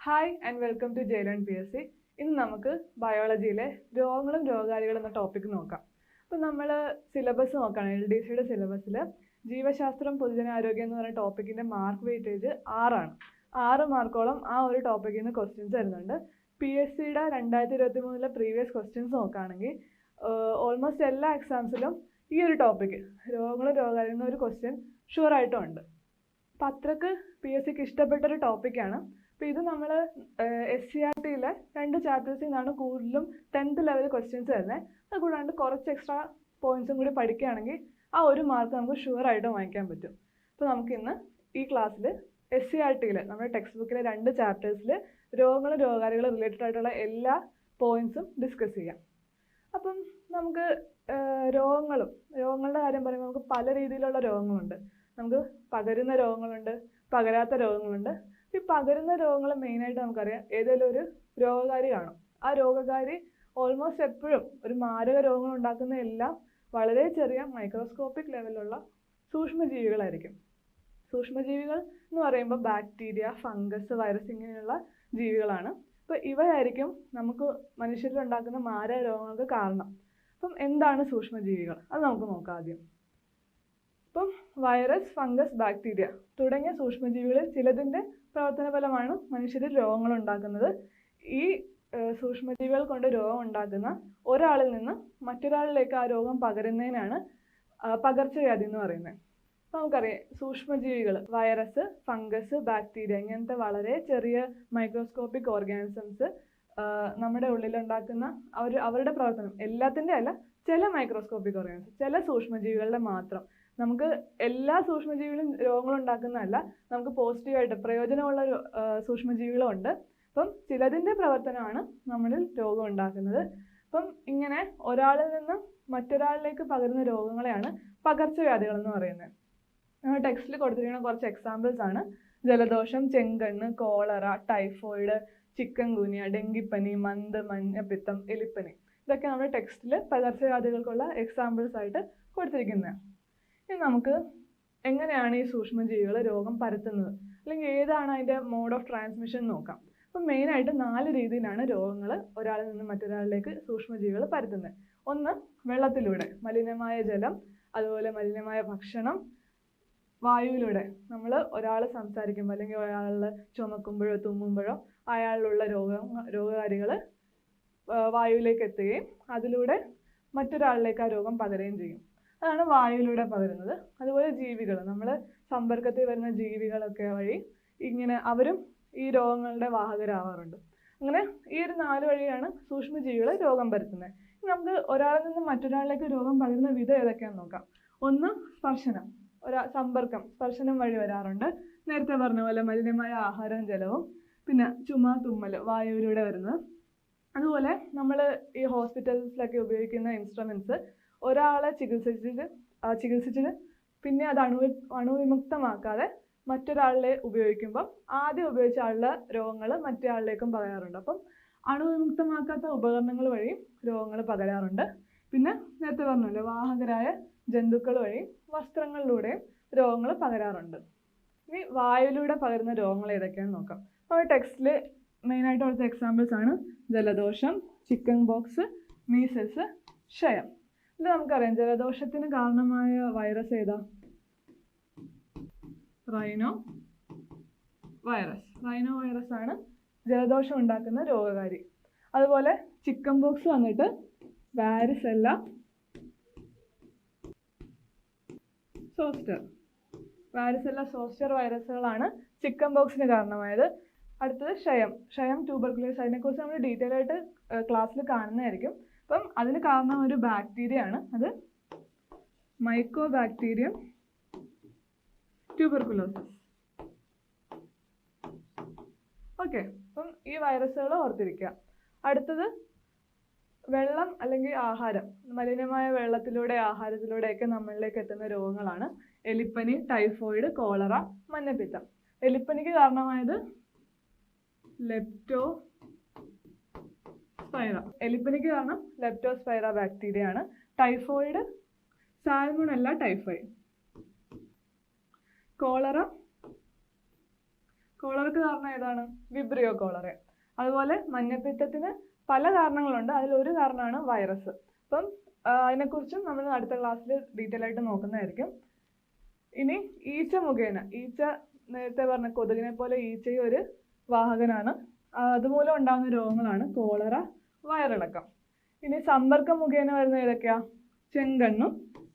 Hi and welcome to ജെയിലൻ PSC. ഇന്ന് നമുക്ക് ബയോളജിയിലെ രോഗങ്ങളും രോഗകാരികളും എന്ന ടോപ്പിക് നോക്കാം. അപ്പോൾ നമ്മൾ സിലബസ് നോക്കുകയാണ്. LDCയുടെ സിലബസിൽ ജീവശാസ്ത്രം പൊതുജനാരോഗ്യം എന്ന് പറയുന്ന ടോപ്പിക്കിൻ്റെ മാർക്ക് വെയിറ്റേജ് 6ആണ്. 6 മാർക്കോളം ആ ഒരു ടോപ്പിക്കിൽ നിന്ന് ക്വസ്റ്റ്യൻസ് വരുന്നുണ്ട്. PSCയുടെ 2023 പ്രീവിയസ് ക്വസ്റ്റ്യൻസ് നോക്കുകയാണെങ്കിൽ ഓൾമോസ്റ്റ് എല്ലാ എക്സാംസിലും ഈ ഒരു ടോപ്പിക്ക് രോഗങ്ങളും രോഗകാരികളും എന്നൊരു ക്വസ്റ്റ്യൻ ഷുവറായിട്ടും ഉണ്ട്. അപ്പം അത്രയ്ക്ക് PSCക്ക് ഇഷ്ടപ്പെട്ടൊരു ടോപ്പിക്കാണ്. അപ്പോൾ ഇത് നമ്മൾ SCRTയിലെ 2 ചാപ്റ്റേഴ്സിൽ നിന്നാണ് കൂടുതലും 10th ലെവൽ ക്വസ്റ്റ്യൻസ് വരുന്നത്. അതുകൂടാണ്ട് കുറച്ച് എക്സ്ട്രാ പോയിന്റ്സും കൂടി പഠിക്കുകയാണെങ്കിൽ ആ ഒരു മാർക്ക് നമുക്ക് ഷുവറായിട്ടും വാങ്ങിക്കാൻ പറ്റും. അപ്പോൾ നമുക്കിന്ന് ഈ ക്ലാസ്സിൽ SCRTയിലെ നമ്മുടെ ടെക്സ്റ്റ് ബുക്കിലെ 2 ചാപ്റ്റേഴ്സിൽ രോഗങ്ങളും രോഗകാരികളും റിലേറ്റഡ് ആയിട്ടുള്ള എല്ലാ പോയിന്റ്സും ഡിസ്കസ് ചെയ്യാം. അപ്പം നമുക്ക് രോഗങ്ങളുടെ കാര്യം പറയുമ്പോൾ നമുക്ക് പല രീതിയിലുള്ള രോഗങ്ങളുണ്ട്. നമുക്ക് പകരുന്ന രോഗങ്ങളുണ്ട്, പകരാത്ത രോഗങ്ങളുണ്ട്. ഈ പകരുന്ന രോഗങ്ങൾ മെയിനായിട്ട് നമുക്കറിയാം ഏതെങ്കിലും ഒരു രോഗകാരി കാണും. ആ രോഗകാരി ഓൾമോസ്റ്റ് എപ്പോഴും ഒരു മാരക രോഗങ്ങൾ ഉണ്ടാക്കുന്ന എല്ലാം വളരെ ചെറിയ മൈക്രോസ്കോപ്പിക് ലെവലിലുള്ള സൂക്ഷ്മജീവികളായിരിക്കും. സൂക്ഷ്മജീവികൾ എന്ന് പറയുമ്പോൾ ബാക്ടീരിയ, ഫംഗസ്, വൈറസ് ഇങ്ങനെയുള്ള ജീവികളാണ്. അപ്പോൾ ഇവയായിരിക്കും നമുക്ക് മനുഷ്യരിൽ ഉണ്ടാക്കുന്ന മാരക രോഗങ്ങൾക്ക് കാരണം. അപ്പം എന്താണ് സൂക്ഷ്മജീവികൾ? അത് നമുക്ക് നോക്കാം ആദ്യം. ഇപ്പം വൈറസ്, ഫംഗസ്, ബാക്ടീരിയ തുടങ്ങിയ സൂക്ഷ്മജീവികളിൽ ചിലതിൻ്റെ പ്രവർത്തന ഫലമാണ് മനുഷ്യരിൽ രോഗങ്ങൾ ഉണ്ടാക്കുന്നത്. ഈ സൂക്ഷ്മജീവികൾ കൊണ്ട് രോഗം ഉണ്ടാക്കുന്ന ഒരാളിൽ നിന്ന് മറ്റൊരാളിലേക്ക് ആ രോഗം പകരുന്നതിനാണ് പകർച്ചവ്യാധി എന്ന് പറയുന്നത്. അപ്പോൾ നമുക്കറിയാം സൂക്ഷ്മജീവികൾ വൈറസ്, ഫംഗസ്, ബാക്ടീരിയ ഇങ്ങനത്തെ വളരെ ചെറിയ മൈക്രോസ്കോപ്പിക് ഓർഗാനിസംസ് നമ്മുടെ ഉള്ളിലുണ്ടാക്കുന്ന അവരുടെ പ്രവർത്തനം എല്ലാത്തിൻ്റെ അല്ല, ചില മൈക്രോസ്കോപ്പിക് ഓർഗാനിസം, ചില സൂക്ഷ്മജീവികളുടെ മാത്രം. നമുക്ക് എല്ലാ സൂക്ഷ്മജീവികളും രോഗങ്ങൾ ഉണ്ടാക്കുന്നതല്ല, നമുക്ക് പോസിറ്റീവായിട്ട് പ്രയോജനമുള്ള സൂക്ഷ്മജീവികളും ഉണ്ട്. അപ്പം ചിലതിൻ്റെ പ്രവർത്തനമാണ് നമ്മളിൽ രോഗം ഉണ്ടാക്കുന്നത്. അപ്പം ഇങ്ങനെ ഒരാളിൽ നിന്ന് മറ്റൊരാളിലേക്ക് പകരുന്ന രോഗങ്ങളെയാണ് പകർച്ചവ്യാധികൾ എന്ന് പറയുന്നത്. നമ്മൾ ടെക്സ്റ്റിൽ കൊടുത്തിരിക്കുന്ന കുറച്ച് എക്സാമ്പിൾസ് ആണ് ജലദോഷം, ചെങ്കണ്ണ്, കോളറ, ടൈഫോയിഡ്, ചിക്കൻ ഗുനിയ, ഡെങ്കിപ്പനി, മന്ത്, മഞ്ഞപ്പിത്തം, എലിപ്പനി. ഇതൊക്കെ നമ്മുടെ ടെക്സ്റ്റിൽ പകർച്ചവ്യാധികൾക്കുള്ള എക്സാമ്പിൾസ് ആയിട്ട് കൊടുത്തിരിക്കുന്നത്. ഇനി നമുക്ക് എങ്ങനെയാണ് ഈ സൂക്ഷ്മജീവികൾ രോഗം പരത്തുന്നത്, അല്ലെങ്കിൽ ഏതാണ് അതിൻ്റെ മോഡ് ഓഫ് ട്രാൻസ്മിഷൻ നോക്കാം. അപ്പം മെയിനായിട്ട് 4 രീതിയിലാണ് രോഗങ്ങൾ ഒരാളിൽ നിന്ന് മറ്റൊരാളിലേക്ക് സൂക്ഷ്മജീവികൾ പരത്തുന്നത്. ഒന്ന്, വെള്ളത്തിലൂടെ, മലിനമായ ജലം, അതുപോലെ മലിനമായ ഭക്ഷണം. വായുവിലൂടെ, നമ്മൾ ഒരാൾ സംസാരിക്കുമ്പോൾ അല്ലെങ്കിൽ ഒരാൾ ചുമക്കുമ്പോഴോ തുമ്മുമ്പോഴോ അയാളിലുള്ള രോഗകാരികൾ വായുവിലേക്ക് എത്തുകയും അതിലൂടെ മറ്റൊരാളിലേക്ക് ആ രോഗം പകരുകയും ചെയ്യും. അതാണ് വായുവിലൂടെ പകരുന്നത്. അതുപോലെ ജീവികൾ, നമ്മൾ സമ്പർക്കത്തിൽ വരുന്ന ജീവികളൊക്കെ വഴി ഇങ്ങനെ അവരും ഈ രോഗങ്ങളുടെ വാഹകരാവാറുണ്ട്. അങ്ങനെ ഈ ഒരു 4 വഴിയാണ് സൂക്ഷ്മജീവികൾ രോഗം പരത്തുന്നത്. നമുക്ക് ഒരാളിൽ നിന്ന് മറ്റൊരാളിലേക്ക് രോഗം പകരുന്ന വിധം ഏതൊക്കെയാണെന്ന് നോക്കാം. ഒന്ന്, സ്പർശനം. സമ്പർക്കം, സ്പർശനം വഴി വരാറുണ്ട്. നേരത്തെ പറഞ്ഞ പോലെ മലിനമായ ആഹാരവും ജലവും. പിന്നെ ചുമ, തുമ്മൽ വായുവിലൂടെ വരുന്നത്. അതുപോലെ നമ്മൾ ഈ ഹോസ്പിറ്റൽസിലൊക്കെ ഉപയോഗിക്കുന്ന ഇൻസ്ട്രുമെൻറ്റ്സ് ഒരാളെ ചികിത്സിച്ചിട്ട് പിന്നെ അത് അണുവിമുക്തമാക്കാതെ മറ്റൊരാളിലെ ഉപയോഗിക്കുമ്പം ആദ്യം ഉപയോഗിച്ച ആളുടെ രോഗങ്ങൾ മറ്റേ ആളിലേക്കും പകരാറുണ്ട്. അപ്പം അണുവിമുക്തമാക്കാത്ത ഉപകരണങ്ങൾ വഴി രോഗങ്ങൾ പകരാറുണ്ട്. പിന്നെ നേരത്തെ പറഞ്ഞല്ലോ വാഹകരായ ജന്തുക്കൾ വഴി വസ്ത്രങ്ങളിലൂടെയും രോഗങ്ങൾ പകരാറുണ്ട്. ഇനി വായുവിലൂടെ പകരുന്ന രോഗങ്ങൾ ഏതൊക്കെയാണെന്ന് നോക്കാം. അപ്പോൾ ടെക്സ്റ്റിൽ മെയിനായിട്ട് കൊടുത്ത എക്സാമ്പിൾസ് ആണ് ജലദോഷം, ചിക്കൻ ബോക്സ്, മീസൽസ്, ക്ഷയം. ഇത് നമുക്കറിയാം ജലദോഷത്തിന് കാരണമായ വൈറസ് ഏതാ? റൈനോ വൈറസ് ആണ് ജലദോഷം ഉണ്ടാക്കുന്ന രോഗകാരി. അതുപോലെ ചിക്കൻ ബോക്സ് വന്നിട്ട് വാരിസെല്ല സോസ്റ്റർ വൈറസുകളാണ് ചിക്കൻ ബോക്സിന് കാരണമായത്. അടുത്തത് ക്ഷയം ട്യൂബർക്കുലോസിസ്. അതിനെക്കുറിച്ച് നമ്മൾ ഡീറ്റെയിൽ ആയിട്ട് ക്ലാസ്സിൽ കാണുന്നതായിരിക്കും. അപ്പം അതിന് കാരണം ഒരു ബാക്ടീരിയ ആണ്, അത് മൈക്കോബാക്ടീരിയം ട്യൂബർക്കുലോസിസ്. ഓക്കെ, അപ്പം ഈ വൈറസുകൾ ഓർത്തിരിക്കുക. അടുത്തത് വെള്ളം അല്ലെങ്കിൽ ആഹാരം, മലിനമായ വെള്ളത്തിലൂടെ ആഹാരത്തിലൂടെയൊക്കെ നമ്മളിലേക്ക് എത്തുന്ന രോഗങ്ങളാണ് എലിപ്പനി, ടൈഫോയിഡ്, കോളറ, മഞ്ഞപ്പിത്തം. എലിപ്പനിക്ക് കാരണമായത് എലിപ്പനിക്ക് കാരണം ലെപ്റ്റോസ്പൈറ ബാക്ടീരിയ ആണ്. Typhoid സാൽമണല്ല typhoid. കോളറ കോളറയ്ക്ക് കാരണം ഏതാണ്? Vibrio cholera. അതുപോലെ മഞ്ഞപ്പിത്തത്തിന് പല കാരണങ്ങളുണ്ട്, അതിലൊരു കാരണമാണ് വൈറസ്. അപ്പം അതിനെക്കുറിച്ചും നമ്മൾ അടുത്ത ക്ലാസ്സിൽ ഡീറ്റെയിൽ ആയിട്ട് നോക്കുന്നതായിരിക്കും. ഇനി ഈച്ച മുഖേന, ഈച്ച നേരത്തെ പറഞ്ഞ കൊതുകിനെ പോലെ ഈച്ചയും ഒരു വാഹകനാണ്. അതുമൂലം ഉണ്ടാകുന്ന രോഗങ്ങളാണ് കോളറ, വയറിളക്കം. ഇനി സമ്പർക്കം മുഖേന വരുന്ന ഏതൊക്കെയാ? ചെങ്കണ്ണും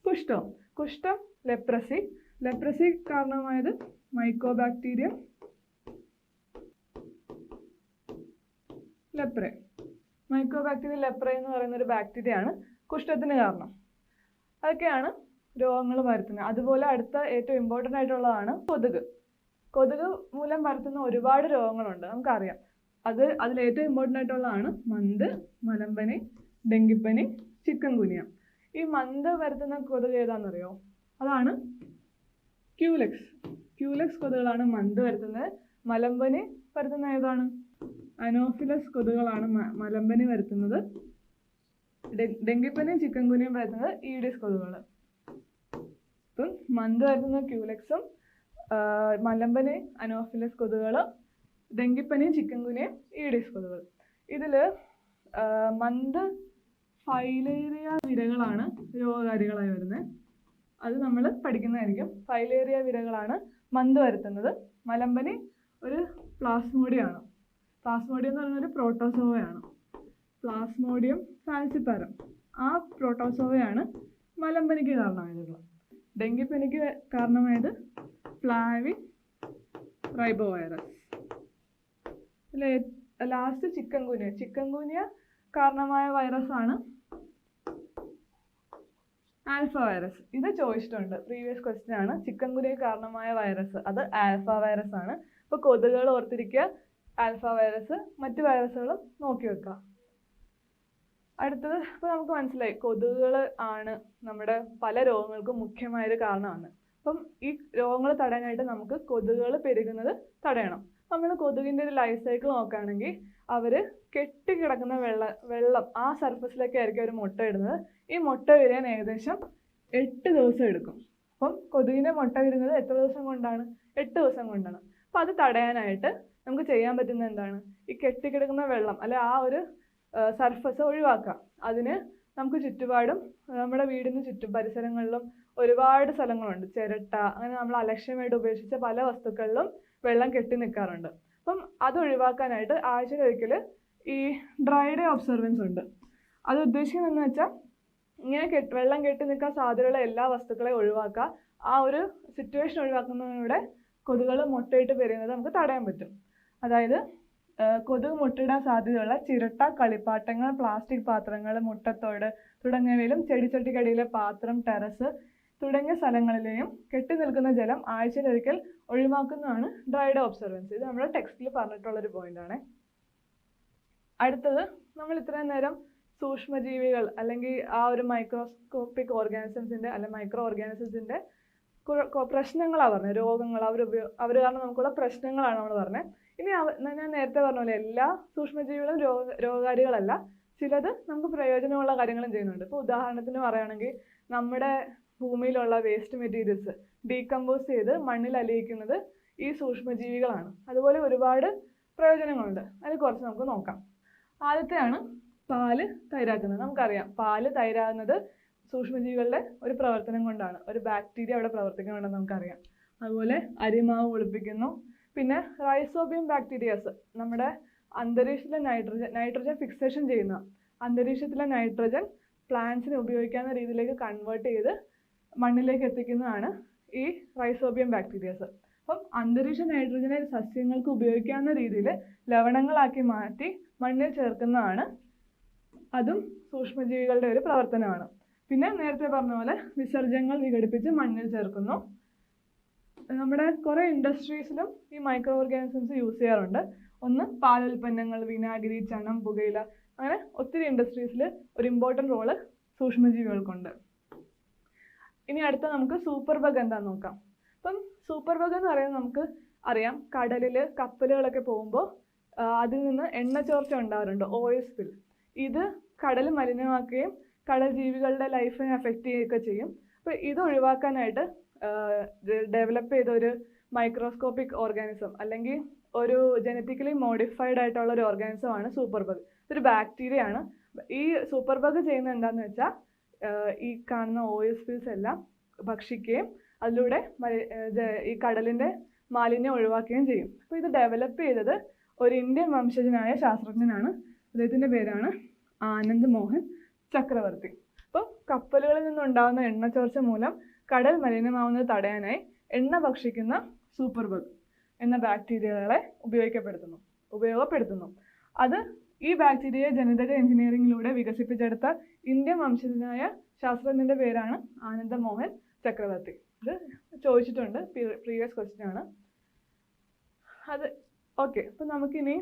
കുഷ്ഠവും. കുഷ്ഠം ലെപ്രസി, ലെപ്രസി കാരണമായത് മൈക്കോബാക്ടീരിയം ലെപ്രെ. മൈക്കോബാക്ടീരിയം ലെപ്രെ എന്ന് പറയുന്ന ഒരു ബാക്ടീരിയ ആണ് കുഷ്ഠത്തിന് കാരണം. അതൊക്കെയാണ് രോഗങ്ങൾ വരുത്തുന്നത്. അതുപോലെ അടുത്ത ഏറ്റവും ഇമ്പോർട്ടൻ്റ് ആയിട്ടുള്ളതാണ് കൊതുക്. കൊതുക് മൂലം വരുത്തുന്ന ഒരുപാട് രോഗങ്ങളുണ്ട്, നമുക്കറിയാം. അതിൽ ഏറ്റവും ഇമ്പോർട്ടൻ്റ് ആയിട്ടുള്ളതാണ് മന്ത്, മലമ്പനി, ഡെങ്കിപ്പനി, ചിക്കൻ ഗുനിയ. ഈ മന്ത് വരുത്തുന്ന കൊതുക് ഏതാണെന്നറിയോ? അതാണ് ക്യൂലെക്സ്. ക്യൂലെക്സ് കൊതുകുകളാണ് മന്ത് വരുത്തുന്നത്. മലമ്പനി വരുത്തുന്ന ഏതാണ്? അനോഫിലസ് കൊതുകുകളാണ് മലമ്പനി വരുത്തുന്നത്. ഡെങ്കിപ്പനിയും ചിക്കൻ ഗുനിയും വരുത്തുന്നത് ഈഡിസ് കൊതുകുകൾ. ഇപ്പം മന്ത് വരുത്തുന്ന ക്യൂലെക്സും മലമ്പനി അനോഫിലസ് കൊതുകുകൾ, ഡെങ്കിപ്പനിയും ചിക്കൻ ഗുനിയും ഈഡിസ് കൊതുകുകൾ. ഇതിൽ മന്ത് ഫൈലേറിയ വിരകളാണ് രോഗകാരികളായി വരുന്നത്. അത് നമ്മൾ പഠിക്കുന്നതായിരിക്കും. ഫൈലേറിയ വിരകളാണ് മന്ത് വരുത്തുന്നത്. മലമ്പനി ഒരു പ്ലാസ്മോഡിയാണ്. പ്ലാസ്മോഡിയം എന്ന് പറയുന്നത് ഒരു പ്രോട്ടോസോവയാണ്. പ്ലാസ്മോഡിയം ഫാൽസിപ്പാരം, ആ പ്രോട്ടോസോവയാണ് മലമ്പനിക്ക് കാരണമായത്. ഡെങ്കിപ്പനിക്ക് കാരണമായത് ഫ്ലാവിൻ റൈബോ virus. Last chikungunya. Chikungunya കാരണമായ വൈറസാണ് ആൽഫ വൈറസ്. ഇത് ചോദിച്ചിട്ടുണ്ട്, പ്രീവിയസ് ക്വസ്റ്റ്യൻ ആണ്. ചിക്കൻ ഗുനിയ കാരണമായ വൈറസ് അത് ആൽഫ വൈറസ് ആണ്. അപ്പോൾ കൊതുകുകൾ ഓർത്തിരിക്കുക, ആൽഫ വൈറസ്. മറ്റു വൈറസുകളും നോക്കി വെക്കുക. അടുത്തത് ഇപ്പോൾ നമുക്ക് മനസ്സിലായി, കൊതുകുകൾ ആണ് നമ്മുടെ പല രോഗങ്ങൾക്കും മുഖ്യമായൊരു കാരണമാണ്. അപ്പം ഈ രോഗങ്ങൾ തടയാനായിട്ട് നമുക്ക് കൊതുകുകൾ പെരുകുന്നത് തടയണം. നമ്മൾ കൊതുകിൻ്റെ ഒരു ലൈഫ് സൈക്കിൾ നോക്കുകയാണെങ്കിൽ അവർ കെട്ടിക്കിടക്കുന്ന വെള്ളം ആ സർഫസിലൊക്കെ ആയിരിക്കും അവർ മുട്ട ഇടുന്നത്. ഈ മുട്ട വിരിയാൻ ഏകദേശം 8 ദിവസം എടുക്കും. അപ്പം കൊതുകിൻ്റെ മുട്ട വിരുന്നത് എത്ര ദിവസം കൊണ്ടാണ്? 8 ദിവസം കൊണ്ടാണ്. അപ്പം അത് തടയാനായിട്ട് നമുക്ക് ചെയ്യാൻ പറ്റുന്നത് എന്താണ്? ഈ കെട്ടിക്കിടക്കുന്ന വെള്ളം അല്ലെ ആ ഒരു സർഫസ് ഒഴിവാക്കാം. അതിന് നമുക്ക് ചുറ്റുപാടും നമ്മുടെ വീടിന് ചുറ്റും പരിസരങ്ങളിലും ഒരുപാട് സ്ഥലങ്ങളുണ്ട്. ചിരട്ട, അങ്ങനെ നമ്മൾ അലക്ഷ്യമായിട്ട് ഉപേക്ഷിച്ച പല വസ്തുക്കളിലും വെള്ളം കെട്ടി നിൽക്കാറുണ്ട്. അപ്പം അത് ഒഴിവാക്കാനായിട്ട് ആഴ്ചയിലൊരിക്കൽ ഈ ഡ്രൈ ഡേ ഒബ്സർവൻസ് ഉണ്ട്. അത് ഉദ്ദേശിക്കുന്നതെന്ന് വെച്ചാൽ ഇങ്ങനെ വെള്ളം കെട്ടി നിൽക്കാൻ സാധ്യതയുള്ള എല്ലാ വസ്തുക്കളെയും ഒഴിവാക്കുക. ആ ഒരു സിറ്റുവേഷൻ ഒഴിവാക്കുന്നതിലൂടെ കൊതുകുകൾ മുട്ടയിട്ട് പെരുകുന്നത് നമുക്ക് തടയാൻ പറ്റും. അതായത് കൊതുക് മുട്ടയിടാൻ സാധ്യതയുള്ള ചിരട്ട, കളിപ്പാട്ടങ്ങൾ, പ്ലാസ്റ്റിക് പാത്രങ്ങൾ, മുട്ടത്തോട് തുടങ്ങിയവയിലും ചെടിച്ചട്ടിക്കടിയിലെ പാത്രം, ടെറസ് തുടങ്ങിയ സ്ഥലങ്ങളിലെയും കെട്ടി നിൽക്കുന്ന ജലം ആഴ്ചയിലൊരിക്കൽ ഒഴിവാക്കുന്നതാണ് ഡ്രൈ ഡേ ഒബ്സർവൻസ്. ഇത് നമ്മുടെ ടെക്സ്റ്റിൽ പറഞ്ഞിട്ടുള്ളൊരു പോയിന്റാണ്. അടുത്തത്, നമ്മൾ ഇത്രയും നേരം സൂക്ഷ്മജീവികൾ അല്ലെങ്കിൽ ആ ഒരു മൈക്രോസ്കോപ്പിക് ഓർഗാനിസംസിൻ്റെ അല്ലെങ്കിൽ മൈക്രോ ഓർഗാനിസംസിൻ്റെ പ്രശ്നങ്ങളാണ് പറഞ്ഞത്. രോഗങ്ങൾ, അവർ കാരണം നമുക്കുള്ള പ്രശ്നങ്ങളാണ് നമ്മൾ പറഞ്ഞത്. ഇനി ഞാൻ നേരത്തെ പറഞ്ഞ പോലെ എല്ലാ സൂക്ഷ്മജീവികളും രോഗകാരികളല്ല. ചിലത് നമുക്ക് പ്രയോജനമുള്ള കാര്യങ്ങളും ചെയ്യുന്നുണ്ട്. ഇപ്പോൾ ഉദാഹരണത്തിന് പറയുകയാണെങ്കിൽ നമ്മുടെ ഭൂമിയിലുള്ള വേസ്റ്റ് മെറ്റീരിയൽസ് ഡീകമ്പോസ് ചെയ്ത് മണ്ണിൽ അലിയിക്കുന്നത് ഈ സൂക്ഷ്മജീവികളാണ്. അതുപോലെ ഒരുപാട് പ്രയോജനങ്ങളുണ്ട്. അതിൽ കുറച്ച് നമുക്ക് നോക്കാം. ആദ്യത്തെയാണ് പാല് തൈരാക്കുന്നത്. നമുക്കറിയാം പാല് തൈരാകുന്നത് സൂക്ഷ്മജീവികളുടെ ഒരു പ്രവർത്തനം കൊണ്ടാണ്. ഒരു ബാക്ടീരിയ അവിടെ പ്രവർത്തിക്കുന്നുണ്ടെന്ന് നമുക്കറിയാം. അതുപോലെ അരിമാവ് ഒളിപ്പിക്കുന്നു. പിന്നെ റൈസോബിയം ബാക്ടീരിയാസ് നമ്മുടെ അന്തരീക്ഷത്തിലെ നൈട്രജൻ ഫിക്സേഷൻ ചെയ്യുന്ന, അന്തരീക്ഷത്തിലെ നൈട്രജൻ പ്ലാന്റ്സിന് ഉപയോഗിക്കാവുന്ന രീതിയിലേക്ക് കൺവേർട്ട് ചെയ്ത് മണ്ണിലേക്ക് എത്തിക്കുന്നതാണ് ഈ റൈസോബിയം ബാക്ടീരിയാസ്. അപ്പം അന്തരീക്ഷ നൈട്രജനെ സസ്യങ്ങൾക്ക് ഉപയോഗിക്കാവുന്ന രീതിയിൽ ലവണങ്ങളാക്കി മാറ്റി മണ്ണിൽ ചേർക്കുന്നതാണ്. അതും സൂക്ഷ്മജീവികളുടെ ഒരു പ്രവർത്തനമാണ്. പിന്നെ നേരത്തെ പറഞ്ഞ പോലെ വിസർജ്യങ്ങൾ വിഘടിപ്പിച്ച് മണ്ണിൽ ചേർക്കുന്നു. നമ്മുടെ കുറേ ഇൻഡസ്ട്രീസിലും ഈ മൈക്രോ ഓർഗാനിസംസ് യൂസ് ചെയ്യാറുണ്ട്. ഒന്ന് പാലുൽപ്പന്നങ്ങൾ, വിനാഗിരി, ചണം, പുകയില, അങ്ങനെ ഒത്തിരി ഇൻഡസ്ട്രീസിൽ ഒരു ഇമ്പോർട്ടൻ്റ് റോള് സൂക്ഷ്മജീവികൾക്കുണ്ട്. ഇനി അടുത്ത നമുക്ക് സൂപ്പർ ബഗ് എന്താന്ന് നോക്കാം. അപ്പം സൂപ്പർ ബഗ് എന്ന് പറയുന്നത് നമുക്ക് അറിയാം, കടലിൽ കപ്പലുകളൊക്കെ പോകുമ്പോൾ അതിൽ നിന്ന് എണ്ണ ചോർച്ച ഉണ്ടാകാറുണ്ട്, ഓയിൽ സ്പിൽ. ഇത് കടൽ മലിനമാക്കുകയും കടൽ ജീവികളുടെ ലൈഫിനെ അഫക്റ്റ് ചെയ്യുകയൊക്കെ ചെയ്യും. അപ്പോൾ ഇത് ഒഴിവാക്കാനായിട്ട് ഡെവലപ്പ് ചെയ്ത ഒരു മൈക്രോസ്കോപ്പിക് ഓർഗാനിസം അല്ലെങ്കിൽ ഒരു ജനറ്റിക്കലി മോഡിഫൈഡ് ആയിട്ടുള്ള ഒരു ഓർഗാനിസം ആണ് സൂപ്പർ ബഗ്. ഇതൊരു ബാക്ടീരിയ ആണ്. ഈ സൂപ്പർ ബഗ് ചെയ്യുന്നത് എന്താണെന്ന് വെച്ചാൽ ഈ കാണുന്ന OSPs എല്ലാം ഭക്ഷിക്കുകയും അതിലൂടെ ഈ കടലിൻ്റെ മാലിന്യം ഒഴിവാക്കുകയും ചെയ്യും. അപ്പോൾ ഇത് ഡെവലപ്പ് ചെയ്തത് ഒരു ഇന്ത്യൻ വംശജനായ ശാസ്ത്രജ്ഞനാണ്. അദ്ദേഹത്തിൻ്റെ പേരാണ് ആനന്ദ് മോഹൻ ചക്രവർത്തി. അപ്പോൾ കപ്പലുകളിൽ നിന്നുണ്ടാകുന്ന എണ്ണച്ചോർച്ച മൂലം കടൽ മലിനമാവുന്നത് തടയാനായി എണ്ണ ഭക്ഷിക്കുന്ന സൂപ്പർ ബഗ് എന്ന ബാക്ടീരിയകളെ ഉപയോഗപ്പെടുത്തുന്നു. അത് ഈ ബാക്ടീരിയയെ ജനിതക എഞ്ചിനീയറിംഗിലൂടെ വികസിപ്പിച്ചെടുത്ത ഇന്ത്യൻ വംശജനായ ശാസ്ത്രജ്ഞൻ്റെ പേരാണ് ആനന്ദ് മോഹൻ ചക്രവർത്തി. ഇത് ചോദിച്ചിട്ടുണ്ട്, പ്രീവിയസ് ക്വസ്റ്റ്യൻ ആണ് അത്. ഓക്കെ, അപ്പോൾ നമുക്കിനി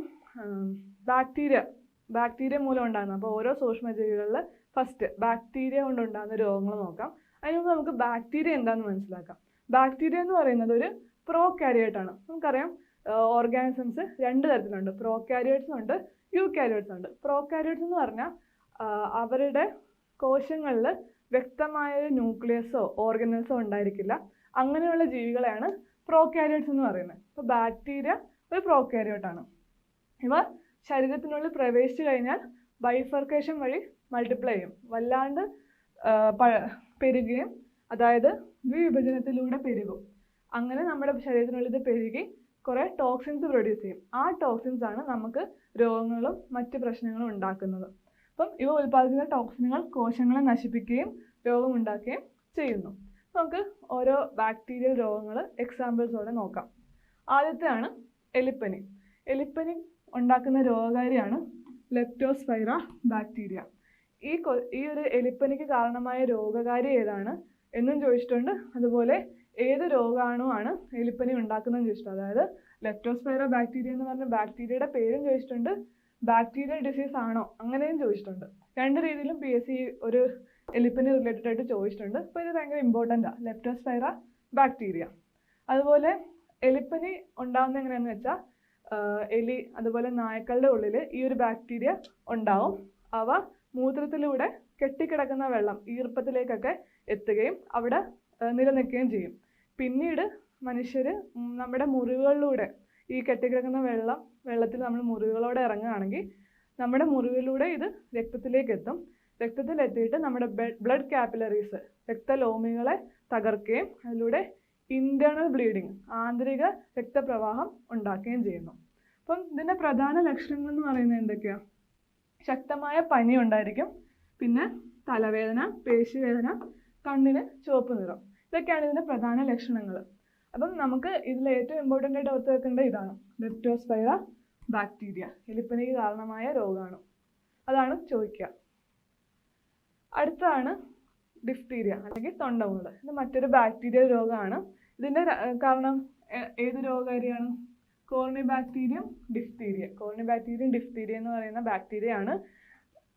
ബാക്ടീരിയ മൂലം ഉണ്ടാകുന്ന, അപ്പോൾ ഓരോ സൂക്ഷ്മജീവികളിൽ ഫസ്റ്റ് ബാക്ടീരിയ കൊണ്ടുണ്ടാകുന്ന രോഗങ്ങൾ നോക്കാം. അതിന് മുമ്പ് നമുക്ക് ബാക്ടീരിയ എന്താണെന്ന് മനസ്സിലാക്കാം. ബാക്ടീരിയ എന്ന് പറയുന്നത് ഒരു പ്രോകാരിയോട്ടാണ്. നമുക്കറിയാം ഓർഗാനിസംസ് രണ്ട് തരത്തിലുണ്ട്, പ്രോകാരിയോട്ട്സ് ഉണ്ട്, യൂകാരിയോട്ട്സ് ഉണ്ട്. പ്രോകാരിയോട്ട്സ് എന്ന് പറഞ്ഞാൽ അവരുടെ കോശങ്ങളിൽ വ്യക്തമായ ന്യൂക്ലിയസോ ഓർഗനൽസോ ഉണ്ടായിരിക്കില്ല. അങ്ങനെയുള്ള ജീവികളെയാണ് പ്രോകാരിയോട്ട്സ് എന്ന് പറയുന്നത്. അപ്പോൾ ബാക്ടീരിയ ഒരു പ്രോകാരിയോട്ടാണ്. ഇവ ശരീരത്തിനുള്ളിൽ പ്രവേശിച്ചു കഴിഞ്ഞാൽ ബൈഫർക്കേഷൻ വഴി മൾട്ടിപ്ലൈ ചെയ്യും, വല്ലാണ്ട് പെരുകുകയും, അതായത് ദ്വിവിഭജനത്തിലൂടെ പെരുകും. അങ്ങനെ നമ്മുടെ ശരീരത്തിനുള്ളിൽ ഇത് പെരുകി കുറേ ടോക്സിൻസ് പ്രൊഡ്യൂസ് ചെയ്യും. ആ ടോക്സിൻസ് ആണ് നമുക്ക് രോഗങ്ങളും മറ്റ് പ്രശ്നങ്ങളും ഉണ്ടാക്കുന്നത്. അപ്പം ഇവ ഉൽപ്പാദിപ്പിക്കുന്ന ടോക്സിനുകൾ കോശങ്ങളെ നശിപ്പിക്കുകയും രോഗമുണ്ടാക്കുകയും ചെയ്യുന്നു. നമുക്ക് ഓരോ ബാക്ടീരിയൽ രോഗങ്ങൾ എക്സാമ്പിൾസോടെ നോക്കാം. ആദ്യത്തെയാണ് എലിപ്പനി. എലിപ്പനി ഉണ്ടാക്കുന്ന രോഗകാരിയാണ് ലെപ്റ്റോസ്പൈറ ബാക്ടീരിയ. ഈ ഒരു എലിപ്പനിക്ക് കാരണമായ രോഗകാരി ഏതാണ് എന്നും ചോദിച്ചിട്ടുണ്ട്. അതുപോലെ ഏത് രോഗാണുവാണ് എലിപ്പനി ഉണ്ടാക്കുന്നതെന്ന് ചോദിച്ചിട്ടുണ്ട്. അതായത് ലെപ്റ്റോസ്പൈറ ബാക്ടീരിയ എന്ന് പറഞ്ഞ ബാക്ടീരിയയുടെ പേരും ചോദിച്ചിട്ടുണ്ട്, ബാക്ടീരിയൽ ഡിസീസ് ആണോ അങ്ങനെയും ചോദിച്ചിട്ടുണ്ട്. രണ്ട് രീതിയിലും PSC ഒരു എലിപ്പനി റിലേറ്റഡ് ആയിട്ട് ചോദിച്ചിട്ടുണ്ട്. അപ്പോൾ ഇത് ഭയങ്കര ഇമ്പോർട്ടൻ്റാണ്, ലെപ്റ്റോസ്പൈറ ബാക്ടീരിയ. അതുപോലെ എലിപ്പനി ഉണ്ടാകുന്നത് എങ്ങനെയാണെന്ന് വെച്ചാൽ എലി അതുപോലെ നായ്ക്കളുടെ ഉള്ളിൽ ഈ ഒരു ബാക്ടീരിയ ഉണ്ടാവും. അവ മൂത്രത്തിലൂടെ കെട്ടിക്കിടക്കുന്ന വെള്ളം ഈർപ്പത്തിലേക്കൊക്കെ എത്തുകയും അവിടെ നിലനിൽക്കുകയും ചെയ്യും. പിന്നീട് മനുഷ്യർ നമ്മുടെ മുറിവുകളിലൂടെ ഈ കെട്ടിക്കിടക്കുന്ന വെള്ളത്തിൽ നമ്മൾ മുറിവുകളോടെ ഇറങ്ങുകയാണെങ്കിൽ നമ്മുടെ മുറിവിലൂടെ ഇത് രക്തത്തിലേക്ക് എത്തും. രക്തത്തിലെത്തിയിട്ട് നമ്മുടെ ബ്ലഡ് കാപ്പിലറീസ് രക്തലോമികളെ തകർക്കുകയും അതിലൂടെ ഇന്റേണൽ ബ്ലീഡിങ് ആന്തരിക രക്തപ്രവാഹം ഉണ്ടാക്കുകയും ചെയ്യുന്നു. അപ്പം ഇതിൻ്റെ പ്രധാന ലക്ഷണങ്ങൾ എന്ന് പറയുന്നത് എന്തൊക്കെയാണ്? ശക്തമായ പനി ഉണ്ടായിരിക്കും, പിന്നെ തലവേദന, പേശിവേദന, കണ്ണിന് ചുവപ്പ് നിറം. ഇതൊക്കെയാണ് ഇതിൻ്റെ പ്രധാന ലക്ഷണങ്ങൾ. അപ്പം നമുക്ക് ഇതിൽ ഏറ്റവും ഇമ്പോർട്ടൻ്റ് ആയിട്ട് ഓർത്ത് വെക്കേണ്ടത് ഇതാണ്, ലെപ്റ്റോസ്പൈറ ബാക്ടീരിയ എലിപ്പനിക്ക് കാരണമായ രോഗമാണ്. അതാണ് ചോദിക്കുക. അടുത്താണ് ഡിഫ്തീരിയ അല്ലെങ്കിൽ തൊണ്ടമുള്ള. ഇത് മറ്റൊരു ബാക്ടീരിയൽ രോഗമാണ്. ഇതിൻ്റെ കാരണം ഏത് രോഗകാരിയാണ്? കോർണിബാക്ടീരിയം ഡിഫ്തീരിയ. കോർണിബാക്ടീരിയം ഡിഫ്തീരിയ എന്ന് പറയുന്ന ബാക്ടീരിയയാണ്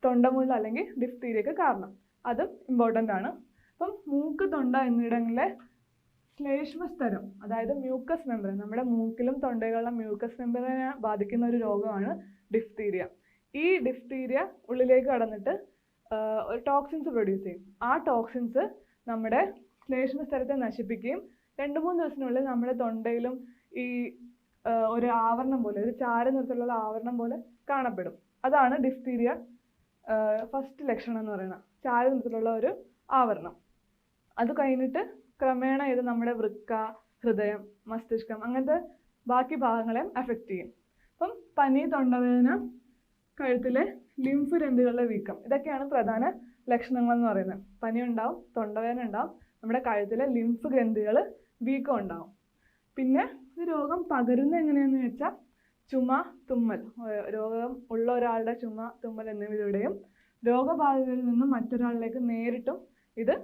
തൊണ്ടമുള്ള അല്ലെങ്കിൽ ഡിഫ്തീരിയക്ക് കാരണം. അതും ഇമ്പോർട്ടൻ്റ് ആണ്. അപ്പം മൂക്ക്, തൊണ്ട എന്നിവിടങ്ങളിലെ ശ്ലേഷ്മസ്തരം, അതായത് മ്യൂക്കസ് മെമ്പറൈൻ, നമ്മുടെ മൂക്കിലും തൊണ്ടയിലുള്ള മ്യൂക്കസ് മെമ്പറൈനെ ബാധിക്കുന്ന ഒരു രോഗമാണ് ഡിഫ്തീരിയ. ഈ ഡിഫ്തീരിയ ഉള്ളിലേക്ക് കടന്നിട്ട് ഒരു ടോക്സിൻസ് പ്രൊഡ്യൂസ് ചെയ്യും. ആ ടോക്സിൻസ് നമ്മുടെ ശ്ലേഷ്മസ്തരത്തെ നശിപ്പിക്കുകയും 2-3 ദിവസത്തിനുള്ളിൽ നമ്മുടെ തൊണ്ടയിലും ഈ ഒരു ആവരണം പോലെ, ഒരു ചാര നിറത്തിലുള്ള ആവരണം പോലെ കാണപ്പെടും. അതാണ് ഡിഫ്തീരിയ ഫസ്റ്റ് ലക്ഷണം എന്ന് പറയുന്നത്, ചാര നിറത്തിലുള്ള ഒരു ആവരണം. അത് കഴിഞ്ഞിട്ട് ക്രമേണ ഇത് നമ്മുടെ വൃക്ക, ഹൃദയം, മസ്തിഷ്കം അങ്ങനത്തെ ബാക്കി ഭാഗങ്ങളെയും അഫക്റ്റ് ചെയ്യും. അപ്പം പനി, തൊണ്ടവേദന, കഴുത്തിലെ ലിംഫ് ഗ്രന്ഥികളുടെ വീക്കം, ഇതൊക്കെയാണ് പ്രധാന ലക്ഷണങ്ങൾ എന്ന് പറയുന്നത്. പനി ഉണ്ടാവും, തൊണ്ടവേദന ഉണ്ടാവും, നമ്മുടെ കഴുത്തിലെ ലിംഫ് ഗ്രന്ഥികൾ വീക്കം ഉണ്ടാവും. പിന്നെ ഈ രോഗം പകരുന്നത് എങ്ങനെയാണെന്ന് വെച്ചാൽ ചുമ, തുമ്മൽ, രോഗം ഉള്ള ഒരാളുടെ ചുമ, തുമ്മൽ എന്നിവയിലൂടെയും രോഗബാധിതരിൽ നിന്നും മറ്റൊരാളിലേക്ക് നേരിട്ടും ഇത്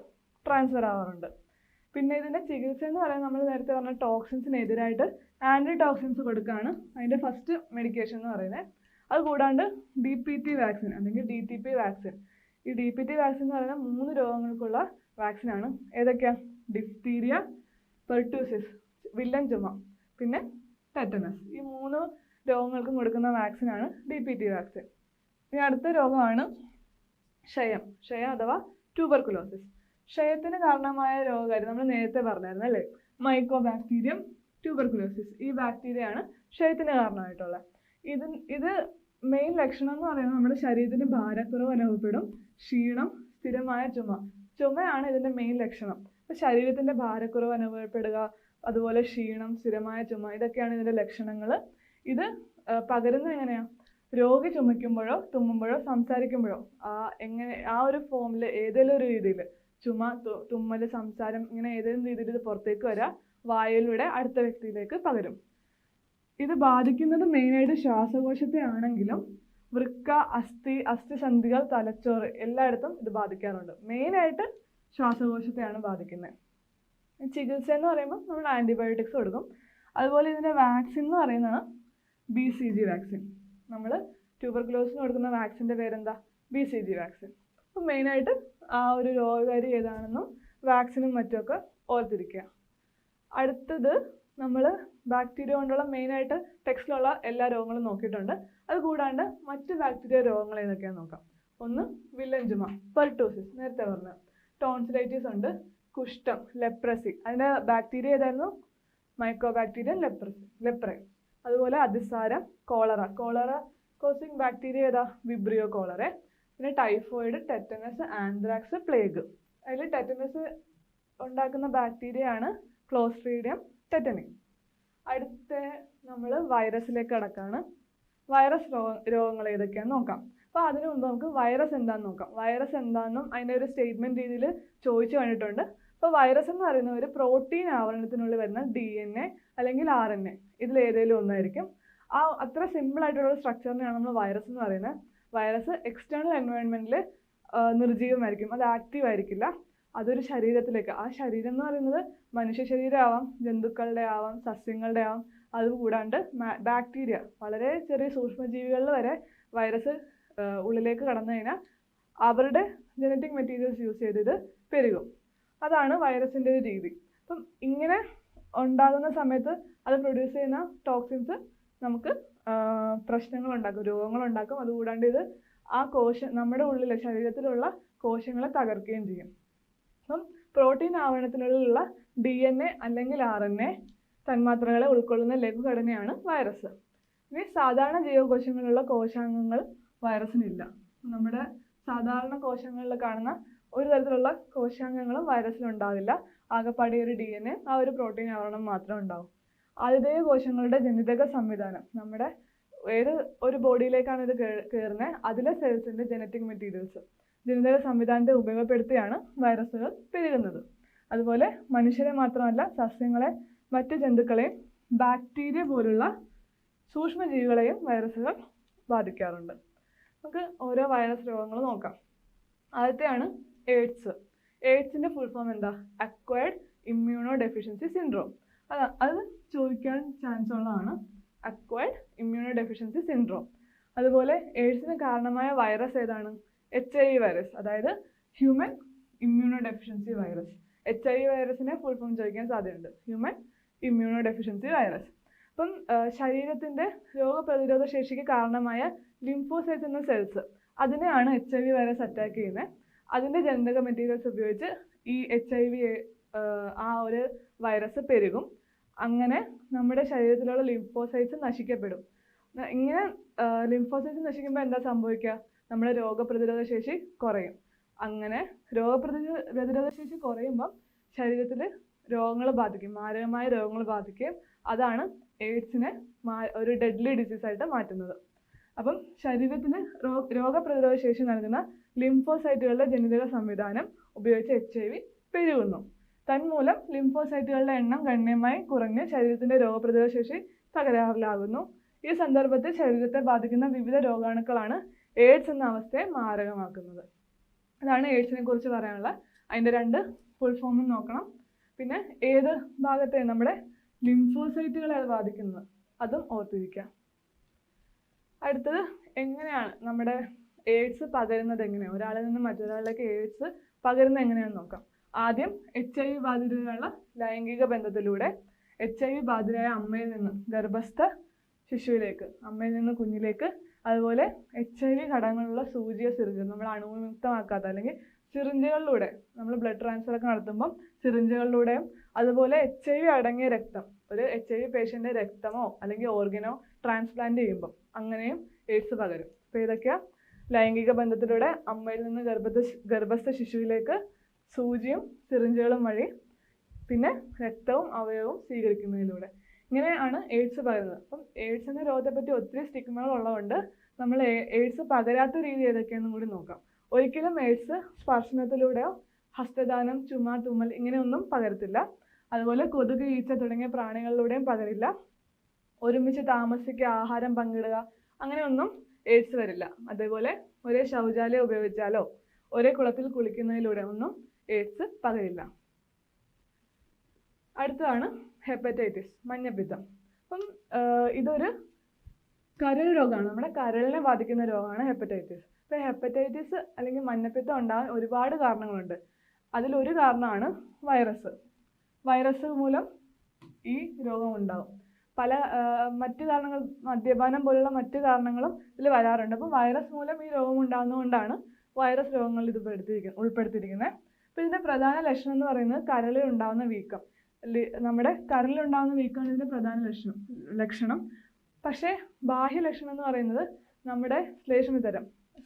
ട്രാൻസ്ഫർ ആവാറുണ്ട്. പിന്നെ ഇതിൻ്റെ ചികിത്സ എന്ന് പറയുന്നത് നമ്മൾ നേരത്തെ പറഞ്ഞ ടോക്സിൻസിനെതിരായിട്ട് ആൻറ്റി ടോക്സിൻസ് കൊടുക്കുകയാണ് അതിൻ്റെ ഫസ്റ്റ് മെഡിക്കേഷൻ എന്ന് പറയുന്നത്. അത് കൂടാണ്ട് DPT വാക്സിൻ അല്ലെങ്കിൽ DTP വാക്സിൻ. ഈ DPT വാക്സിൻ എന്ന് പറയുന്നത് 3 രോഗങ്ങൾക്കുള്ള വാക്സിനാണ്. ഏതൊക്കെയാണ്? ഡിഫ്തീരിയ, പെർട്ടൂസിസ്, വില്ലൻ ചുമ, പിന്നെ ടെറ്റനസ്. ഈ 3 രോഗങ്ങൾക്കും കൊടുക്കുന്ന വാക്സിനാണ് DPT വാക്സിൻ. ഇനി അടുത്ത രോഗമാണ് ക്ഷയം അഥവാ ട്യൂബർകുലോസിസ്. ക്ഷയത്തിന് കാരണമായ രോഗകാരി നമ്മൾ നേരത്തെ പറഞ്ഞായിരുന്നു അല്ലേ? Mycobacterium tuberculosis. ഈ ബാക്ടീരിയയാണ് ക്ഷയത്തിന് കാരണമായിട്ടുള്ളത്. ഇത് മെയിൻ ലക്ഷണം എന്ന് പറയുന്നത് നമ്മുടെ ശരീരത്തിന് ഭാരക്കുറവ് അനുഭവപ്പെടും, ക്ഷീണം, സ്ഥിരമായ ചുമയാണ് ഇതിൻ്റെ മെയിൻ ലക്ഷണം. അപ്പോൾ ശരീരത്തിൻ്റെ ഭാരക്കുറവ് അനുഭവപ്പെടുക, അതുപോലെ ക്ഷീണം, സ്ഥിരമായ ചുമ, ഇതൊക്കെയാണ് ഇതിൻ്റെ ലക്ഷണങ്ങൾ. ഇത് പകരുന്നത് എങ്ങനെയാണ്? രോഗി ചുമയ്ക്കുമ്പോഴോ തുമ്മുമ്പോഴോ സംസാരിക്കുമ്പോഴോ ആ ഒരു ഫോമിൽ ഏതെങ്കിലും ഒരു രീതിയിൽ ചുമ, തുമ്മൽ, സംസാരം, ഇങ്ങനെ ഏതെങ്കിലും രീതിയിൽ ഇത് പുറത്തേക്ക് വരാം, വായിലൂടെ അടുത്ത വ്യക്തിയിലേക്ക് പകരും. ഇത് ബാധിക്കുന്നത് മെയിനായിട്ട് ശ്വാസകോശത്തെ ആണെങ്കിലും വൃക്ക, അസ്ഥിസന്ധികൾ, തലച്ചോറ് എല്ലായിടത്തും ഇത് ബാധിക്കാറുണ്ട്. മെയിനായിട്ട് ശ്വാസകോശത്തെയാണ് ബാധിക്കുന്നത്. ചികിത്സ എന്ന് പറയുമ്പോൾ നമ്മൾ ആൻറ്റിബയോട്ടിക്സ് കൊടുക്കും. അതുപോലെ ഇതിൻ്റെ വാക്സിൻ എന്ന് പറയുന്നതാണ് BCG വാക്സിൻ. നമ്മൾ ട്യൂബർകുലോസിന് കൊടുക്കുന്ന വാക്സിൻ്റെ പേരെന്താ? BCG vaccine. അപ്പോൾ മെയിനായിട്ട് ആ ഒരു രോഗകാരി ഏതാണെന്നും വാക്സിനും മറ്റുമൊക്കെ ഓർത്തിരിക്കുക. അടുത്തത് നമ്മൾ ബാക്ടീരിയ കൊണ്ടുള്ള മെയിനായിട്ട് ടെക്സ്റ്റിലുള്ള എല്ലാ രോഗങ്ങളും നോക്കിയിട്ടുണ്ട്. അത് കൂടാണ്ട് മറ്റ് ബാക്ടീരിയ രോഗങ്ങൾ ഏതൊക്കെയാണെന്ന് നോക്കാം. ഒന്ന് വില്ലൻ ചുമ, പെർട്ടൂസിസ്, നേരത്തെ പറഞ്ഞ. ടോൺസിലൈറ്റിസ് ഉണ്ട്, കുഷ്ഠം, ലെപ്രസി. അതിൻ്റെ ബാക്ടീരിയ ഏതായിരുന്നു? മൈക്കോബാക്ടീരിയം ലെപ്രൈ. അതുപോലെ അതിസാരം, കോളറ കോസിങ് ബാക്ടീരിയ ഏതാ? Vibrio cholerae. പിന്നെ ടൈഫോയിഡ്, ടെറ്റനസ്, ആന്ത്രാക്സ്, പ്ലേഗ്. അതിൽ ടെറ്റനസ് ഉണ്ടാക്കുന്ന ബാക്ടീരിയ ആണ് ക്ലോസ്ട്രീഡിയം ടെറ്റനി. അടുത്ത നമ്മൾ വൈറസിലേക്ക് കടക്കാണ്. വൈറസ് രോഗങ്ങൾ ഏതൊക്കെയാണെന്ന് നോക്കാം. അപ്പോൾ അതിനു മുമ്പ് നമുക്ക് വൈറസ് എന്താണെന്ന് നോക്കാം. വൈറസ് എന്താണെന്നും അതിൻ്റെ ഒരു സ്റ്റേറ്റ്മെൻറ്റ് രീതിയിൽ ചോദിച്ചു കണ്ടിട്ടുണ്ട്. അപ്പോൾ വൈറസ് എന്ന് പറയുന്ന ഒരു പ്രോട്ടീൻ ആവരണത്തിനുള്ളിൽ വരുന്ന DNA അല്ലെങ്കിൽ RNA, ഇതിലേതെങ്കിലും ഒന്നായിരിക്കും. അത്ര സിമ്പിൾ ആയിട്ടുള്ള സ്ട്രക്ചറിനെയാണ് നമ്മൾ വൈറസ് എന്ന് പറയുന്നത്. വൈറസ് എക്സ്റ്റേണൽ എൻവയോൺമെൻറ്റിൽ നിർജ്ജീവമായിരിക്കും, അത് ആക്റ്റീവ് ആയിരിക്കില്ല. അതൊരു ശരീരത്തിലേക്ക്, ആ ശരീരം എന്ന് പറയുന്നത് മനുഷ്യ ശരീരമാവാം, ജന്തുക്കളുടെ ആവാം, സസ്യങ്ങളുടെ ആവാം. അതുകൂടാണ്ട് ബാക്ടീരിയ, വളരെ ചെറിയ സൂക്ഷ്മജീവികളിൽ വരെ വൈറസ് ഉള്ളിലേക്ക് കടന്നു കഴിഞ്ഞാൽ അവരുടെ ജനറ്റിക് മെറ്റീരിയൽസ് യൂസ് ചെയ്ത് ഇത് പെരുകും. അതാണ് വൈറസിൻ്റെ ഒരു രീതി. അപ്പം ഇങ്ങനെ ഉണ്ടാകുന്ന സമയത്ത് അത് പ്രൊഡ്യൂസ് ചെയ്യുന്ന ടോക്സിൻസ് നമുക്ക് പ്രശ്നങ്ങളുണ്ടാക്കും, രോഗങ്ങളുണ്ടാക്കും. അതുകൂടാണ്ട് ഇത് ആ നമ്മുടെ ഉള്ളിലെ ശരീരത്തിലുള്ള കോശങ്ങളെ തകർക്കുകയും ചെയ്യും. അപ്പം പ്രോട്ടീൻ ആവരണത്തിലുള്ള DNA അല്ലെങ്കിൽ RNA തന്മാത്രകളെ ഉൾക്കൊള്ളുന്ന ലഘുഘടനയാണ് വൈറസ്. ഇനി സാധാരണ ജീവകോശങ്ങളിലുള്ള കോശാംഗങ്ങൾ വൈറസിനില്ല. നമ്മുടെ സാധാരണ കോശങ്ങളിൽ കാണുന്ന ഒരു തരത്തിലുള്ള കോശാംഗങ്ങളും വൈറസിലുണ്ടാവില്ല. ആകെപ്പാടെ ഒരു DNA, ആ ഒരു പ്രോട്ടീൻ ആവരണം മാത്രം ഉണ്ടാവും. ആതിഥേയ കോശങ്ങളുടെ ജനിതക സംവിധാനം, നമ്മുടെ ഏത് ഒരു ബോഡിയിലേക്കാണ് ഇത് കയറുന്നത്, അതിലെ സെൽസിൻ്റെ ജനറ്റിക് മെറ്റീരിയൽസ്, ജനിതക സംവിധാനത്തെ ഉപയോഗപ്പെടുത്തിയാണ് വൈറസുകൾ പെരുകുന്നത്. അതുപോലെ മനുഷ്യരെ മാത്രമല്ല, സസ്യങ്ങളെ, മറ്റ് ജന്തുക്കളെയും ബാക്ടീരിയ പോലുള്ള സൂക്ഷ്മജീവികളെയും വൈറസുകൾ ബാധിക്കാറുണ്ട്. നമുക്ക് ഓരോ വൈറസ് രോഗങ്ങൾ നോക്കാം. ആദ്യത്തെയാണ് എയ്ഡ്സ്. എയ്ഡ്സിൻ്റെ ഫുൾ ഫോം എന്താ? Acquired immuno deficiency syndrome. അത് ചോദിക്കാൻ ചാൻസ് ഉള്ളതാണ്, അക്വയർഡ് ഇമ്മ്യൂണോ ഡെഫിഷ്യൻസി സിൻഡ്രോം. അതുപോലെ എയ്ഡ്സിന് കാരണമായ വൈറസ് ഏതാണ്? HIV വൈറസ്, അതായത് human immuno deficiency virus. HIV വൈറസിനെ ഫുൾ ഫോം ചോദിക്കാൻ സാധ്യതയുണ്ട്, ഹ്യൂമൻ ഇമ്മ്യൂണോ ഡെഫിഷ്യൻസി വൈറസ്. അപ്പം ശരീരത്തിൻ്റെ രോഗപ്രതിരോധ ശേഷിക്ക് കാരണമായ ലിംഫോസൈറ്റ്സ് എന്ന സെൽസ്, അതിനെയാണ് HIV വൈറസ് അറ്റാക്ക് ചെയ്യുന്നത്. അതിൻ്റെ ജനിതക മെറ്റീരിയൽസ് ഉപയോഗിച്ച് ഈ HIV ആ ഒരു വൈറസ് പെരുകും. അങ്ങനെ നമ്മുടെ ശരീരത്തിലുള്ള ലിംഫോസൈറ്റ്സ് നശിക്കപ്പെടും. ഇങ്ങനെ ലിംഫോസൈറ്റ്സ് നശിക്കുമ്പോൾ എന്താ സംഭവിക്കുക? നമ്മുടെ രോഗപ്രതിരോധ ശേഷി കുറയും. അങ്ങനെ രോഗപ്രതിരോധ ശേഷി കുറയുമ്പം ശരീരത്തിൽ രോഗങ്ങൾ ബാധിക്കും, മാരകമായ രോഗങ്ങൾ ബാധിക്കും. അതാണ് എയ്ഡ്സിനെ ഒരു ഡെഡ്ലി ഡിസീസായിട്ട് മാറ്റുന്നത്. അപ്പം ശരീരത്തിന് രോഗപ്രതിരോധ ശേഷി നൽകുന്ന ലിംഫോസൈറ്റുകളുടെ ജനിതക സംവിധാനം ഉപയോഗിച്ച് HIV പെരുകുന്നു. തന്മൂലം ലിംഫോസൈറ്റുകളുടെ എണ്ണം ഗണ്യമായി കുറഞ്ഞ് ശരീരത്തിൻ്റെ രോഗപ്രതിരോധ ശേഷി തകരാറിലാകുന്നു. ഈ സന്ദർഭത്തിൽ ശരീരത്തെ ബാധിക്കുന്ന വിവിധ രോഗാണുക്കളാണ് എയ്ഡ്സ് എന്ന അവസ്ഥയെ മാരകമാക്കുന്നത്. അതാണ് എയ്ഡ്സിനെ കുറിച്ച് പറയാനുള്ള. അതിൻ്റെ 2 ഫുൾ ഫോമും നോക്കണം. പിന്നെ ഏത് ഭാഗത്തെ നമ്മുടെ ലിംഫോസൈറ്റുകളെ അത് ബാധിക്കുന്നത് അതും ഓർത്തിരിക്കുക. അടുത്തത് എങ്ങനെയാണ് നമ്മുടെ എയ്ഡ്സ് പകരുന്നത്, എങ്ങനെയാണ് ഒരാളിൽ നിന്ന് മറ്റൊരാളിലേക്ക് എയ്ഡ്സ് പകരുന്നത് എങ്ങനെയാണെന്ന് നോക്കാം. ആദ്യം HIV ബാധിതരുള്ള ലൈംഗിക ബന്ധത്തിലൂടെ HIV ബാധിതരായ അമ്മയിൽ നിന്ന് ഗർഭസ്ഥ ശിശുവിലേക്ക്, അമ്മയിൽ നിന്ന് കുഞ്ഞിലേക്ക്. അതുപോലെ HIV ഘടകങ്ങളുള്ള സൂചിയോ സിറിഞ്ചോ, നമ്മൾ അണുവിമുക്തമാക്കാത്ത അല്ലെങ്കിൽ സിറിഞ്ചുകളിലൂടെ നമ്മൾ ബ്ലഡ് ട്രാൻസ്ഫർ ഒക്കെ നടത്തുമ്പം സിറിഞ്ചുകളിലൂടെയും അതുപോലെ HIV അടങ്ങിയ രക്തം, ഒരു HIV പേഷ്യൻ്റെ രക്തമോ അല്ലെങ്കിൽ ഓർഗനോ ട്രാൻസ്പ്ലാന്റ് ചെയ്യുമ്പം അങ്ങനെയും എയ്ഡ്സ് പകരും. അപ്പോൾ ഇതൊക്കെയാ ലൈംഗിക ബന്ധത്തിലൂടെ അമ്മയിൽ നിന്ന് ഗർഭസ്ഥ ശിശുവിലേക്ക് സൂചിയും സിറിഞ്ചുകളും വഴി പിന്നെ രക്തവും അവയവവും സ്വീകരിക്കുന്നതിലൂടെ ഇങ്ങനെയാണ് എയ്ഡ്സ് പകരുന്നത്. അപ്പം എയ്ഡ്സ് എന്ന രോഗത്തെപ്പറ്റി ഒത്തിരി സ്റ്റിഗ്മകൾ ഉള്ളതുകൊണ്ട് നമ്മൾ എയ്ഡ്സ് പകരാത്ത രീതി ഏതൊക്കെയാണെന്നും കൂടി നോക്കാം. ഒരിക്കലും എയ്ഡ്സ് സ്പർശനത്തിലൂടെയോ ഹസ്തദാനം, ചുമ, തുമ്മൽ ഇങ്ങനെയൊന്നും പകരത്തില്ല. അതുപോലെ കൊതുക്, ഈച്ച തുടങ്ങിയ പ്രാണികളിലൂടെയും പകരില്ല. ഒരുമിച്ച് താമസിക്കുക, ആഹാരം പങ്കിടുക അങ്ങനെയൊന്നും എയ്ഡ്സ് വരില്ല. അതേപോലെ ഒരേ ശൗചാലയം ഉപയോഗിച്ചാലോ ഒരേ കുളത്തിൽ കുളിക്കുന്നതിലൂടെ ഒന്നും എയ്ഡ്സ് പകരില്ല. അടുത്തതാണ് ഹെപ്പറ്റൈറ്റിസ്, മഞ്ഞപ്പിത്തം. അപ്പം ഇതൊരു കരൾ രോഗമാണ്, നമ്മുടെ കരളിനെ ബാധിക്കുന്ന രോഗമാണ് ഹെപ്പറ്റൈറ്റിസ്. അപ്പോൾ ഹെപ്പറ്റൈറ്റിസ് അല്ലെങ്കിൽ മഞ്ഞപ്പിത്തം ഉണ്ടാകാൻ ഒരുപാട് കാരണങ്ങളുണ്ട്. അതിലൊരു കാരണമാണ് വൈറസ് മൂലം ഈ രോഗം ഉണ്ടാകും. പല മറ്റു കാരണങ്ങൾ, മദ്യപാനം പോലുള്ള മറ്റു കാരണങ്ങളും ഇതിൽ വരാറുണ്ട്. അപ്പോൾ വൈറസ് മൂലം ഈ രോഗം ഉണ്ടാകുന്നതുകൊണ്ടാണ് വൈറസ് രോഗങ്ങളിൽ ഇത് ഉൾപ്പെടുത്തിയിരിക്കുന്നത്. അപ്പോൾ ഇതിൻ്റെ പ്രധാന ലക്ഷണം എന്ന് പറയുന്നത് കരളിൽ ഉണ്ടാകുന്ന വീക്കം. നമ്മുടെ കരളിലുണ്ടാകുന്ന വീക്കമാണ് ഇതിൻ്റെ പ്രധാന ലക്ഷണം. പക്ഷേ ബാഹ്യ ലക്ഷണം എന്ന് പറയുന്നത് നമ്മുടെ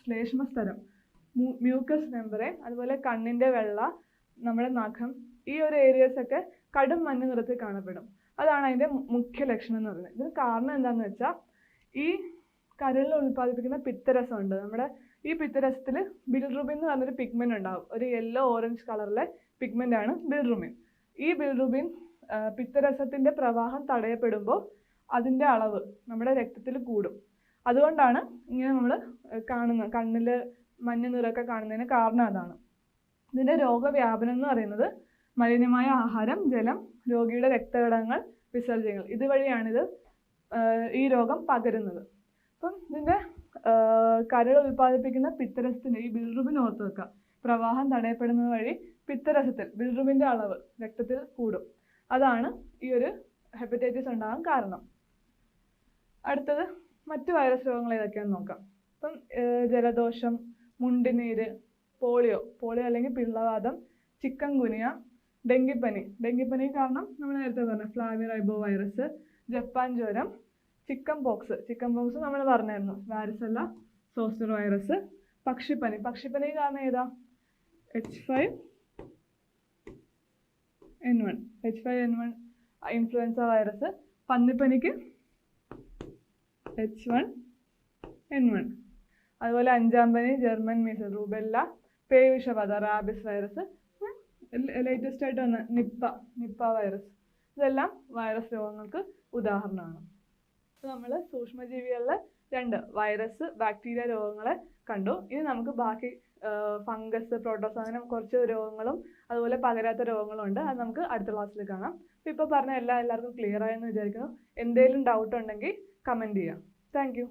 ശ്ലേഷ്മസ്തരം, മ്യൂക്കസ് മെമ്പറൈൻ, അതുപോലെ കണ്ണിൻ്റെ വെള്ള, നമ്മുടെ നഖം, ഈ ഒരു ഏരിയസൊക്കെ കടും മഞ്ഞ നിറത്തിൽ കാണപ്പെടും. അതാണ് അതിൻ്റെ മുഖ്യ ലക്ഷണം എന്ന് പറയുന്നത്. ഇതിന് കാരണം എന്താണെന്ന് വെച്ചാൽ ഈ കരളിൽ ഉൽപ്പാദിപ്പിക്കുന്ന പിത്തരസം ഉണ്ട്. നമ്മുടെ ഈ പിത്തരസത്തിൽ ബിലിറുബിൻ എന്ന് പറഞ്ഞൊരു പിഗ്മെൻ്റ് ഉണ്ടാകും. ഒരു യെല്ലോ ഓറഞ്ച് കളറിലെ പിഗ്മെൻ്റ് ആണ് ബിലിറുബിൻ. ഈ ബിലിറുബിൻ പിത്തരസത്തിൻ്റെ പ്രവാഹം തടയപ്പെടുമ്പോൾ അതിൻ്റെ അളവ് നമ്മുടെ രക്തത്തിൽ കൂടും. അതുകൊണ്ടാണ് ഇങ്ങനെ നമ്മൾ കണ്ണിൽ മഞ്ഞ നിറമൊക്കെ കാണുന്നതിന് കാരണം അതാണ്. ഇതിൻ്റെ രോഗവ്യാപനം എന്ന് പറയുന്നത് മലിനമായ ആഹാരം, ജലം, രോഗിയുടെ രക്തഘടകങ്ങൾ, വിസർജ്യങ്ങൾ ഇതുവഴിയാണിത് ഈ രോഗം പകരുന്നത്. അപ്പം ഇതിൻ്റെ കരൾ ഉൽപ്പാദിപ്പിക്കുന്ന പിത്തരസത്തിൻ്റെ ഈ ബിലിറുബിൻ ഓർത്ത് വെക്കുക. പ്രവാഹം തടയപ്പെടുന്നത് വഴി പിത്തരസത്തിൽ ബിലിറുബിൻ്റെ അളവ് രക്തത്തിൽ കൂടും. അതാണ് ഈ ഒരു ഹെപ്പറ്റൈറ്റിസ് ഉണ്ടാകാൻ കാരണം. അടുത്തത് മറ്റ് വൈറസ് രോഗങ്ങൾ ഏതൊക്കെയാണെന്ന് നോക്കാം. അപ്പം ജലദോഷം, മുണ്ടിനീര്, പോളിയോ അല്ലെങ്കിൽ പിള്ളവാതം, ചിക്കൻ ഗുനിയ, ഡെങ്കിപ്പനി കാരണം നമ്മൾ നേരത്തെ പറഞ്ഞ ഫ്ലാവിറൈബോ വൈറസ്, ജപ്പാൻ ജ്വരം, ചിക്കൻ പോക്സ് നമ്മൾ പറഞ്ഞായിരുന്നു, വാരിസെല്ല സോസ്റ്റർ വൈറസ്, പക്ഷിപ്പനി കാരണം ഏതാ? H5N1 ഇൻഫ്ലുവൻസ വൈറസ്, പന്നിപ്പനിക്ക് H1N1, അതുപോലെ അഞ്ചാം പനി, ജർമ്മൻ മീസൽസ്, റൂബെല്ല, പേവിഷബാധ, റാബിസ് വൈറസ്, ലേറ്റസ്റ്റ് ആയിട്ട് വന്ന നിപ്പ വൈറസ്. ഇതെല്ലാം വൈറസ് രോഗങ്ങൾക്ക് ഉദാഹരണമാണ്. നമ്മൾ സൂക്ഷ്മജീവികളിലെ 2 വൈറസ്, ബാക്ടീരിയ രോഗങ്ങളെ കണ്ടു. ഇനി നമുക്ക് ബാക്കി ഫംഗസ്, പ്രോട്ടോസ് അങ്ങനെ കുറച്ച് രോഗങ്ങളും അതുപോലെ പകരാത്ത രോഗങ്ങളും ഉണ്ട്. അത് നമുക്ക് അടുത്ത ക്ലാസ്സിൽ കാണാം. അപ്പോൾ ഇപ്പോൾ പറഞ്ഞ എല്ലാവർക്കും ക്ലിയർ ആയെന്ന് വിചാരിക്കുന്നു. എന്തെങ്കിലും ഡൗട്ട് ഉണ്ടെങ്കിൽ കമൻറ്റ് ചെയ്യാം. Thank you.